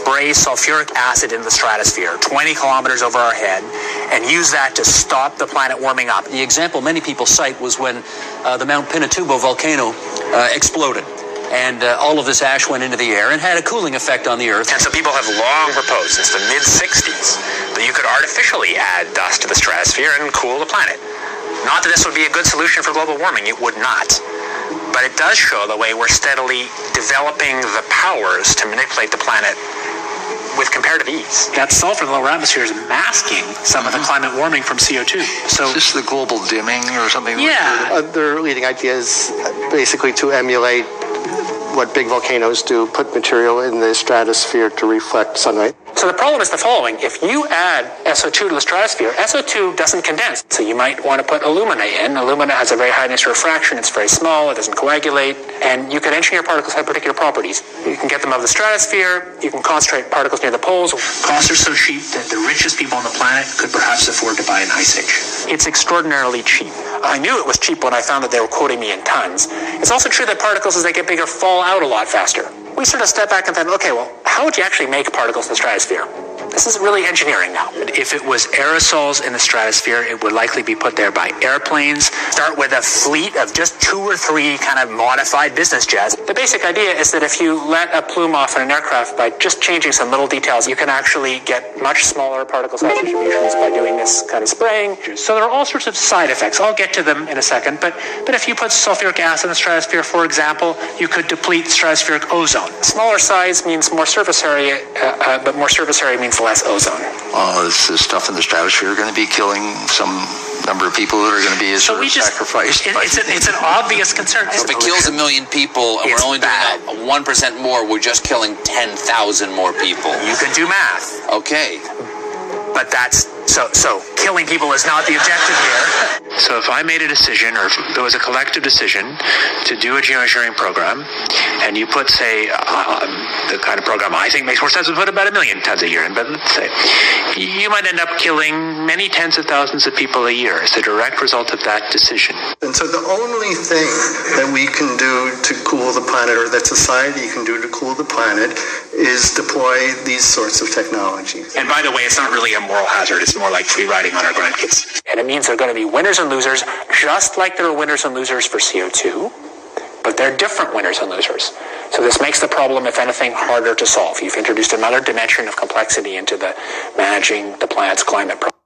spray sulfuric acid into the stratosphere 20 kilometers over our head and use that to stop the planet warming up. The example many people cite was when the Mount Pinatubo volcano exploded. And all of this ash went into the air and had a cooling effect on the Earth. And so people have long proposed since the mid-60s that you could artificially add dust to the stratosphere and cool the planet. Not that this would be a good solution for global warming, it would not. But it does show the way we're steadily developing the powers to manipulate the planet with comparative ease. That sulfur in the lower atmosphere is masking some of the climate warming from CO2. So is this the global dimming or something? Yeah. Their leading idea is basically to emulate what big volcanoes do, put material in the stratosphere to reflect sunlight. So the problem is the following. If you add SO2 to the stratosphere, SO2 doesn't condense. So you might want to put alumina in. Alumina has a very high initial refraction. It's very small. It doesn't coagulate. And you can engineer particles that have particular properties. You can get them out of the stratosphere. You can concentrate particles near the poles. Costs are so cheap that the richest people on the planet could perhaps afford to buy an ice age. It's extraordinarily cheap. I knew it was cheap when I found that they were quoting me in tons. It's also true that particles, as they get bigger, fall out a lot faster. We sort of step back and think, okay, well, how would you actually make particles in the stratosphere? This is really engineering now. If it was aerosols in the stratosphere, it would likely be put there by airplanes. Start with a fleet of just 2 or 3 kind of modified business jets. The basic idea is that if you let a plume off in an aircraft by just changing some little details, you can actually get much smaller particle size distributions by doing this kind of spraying. So there are all sorts of side effects. I'll get to them in a second. But if you put sulfuric acid in the stratosphere, for example, you could deplete stratospheric ozone. Smaller size means more surface area, but more surface area means less ozone. Well, is this stuff in the stratosphere going to be killing some number of people that are going to be sacrificed? It's an obvious concern. If it kills 1 million people and we're only doing 1% more, we're just killing 10,000 more people. You can do math. Okay. But that's so killing people is not the objective here. So if I made a decision, or if there was a collective decision to do a geoengineering program, and you put, say, the kind of program I think makes more sense, would put about 1 million tons a year in, but let's say, you might end up killing many tens of thousands of people a year as a direct result of that decision. And so the only thing that we can do to cool the planet, or that society can do to cool the planet, is deploy these sorts of technologies. And by the way, it's not really a moral hazard. It's more like free riding on our grandkids. And it means there are going to be winners and losers, just like there are winners and losers for CO2, but they're different winners and losers. So this makes the problem, if anything, harder to solve. You've introduced another dimension of complexity into the managing the planet's climate problem.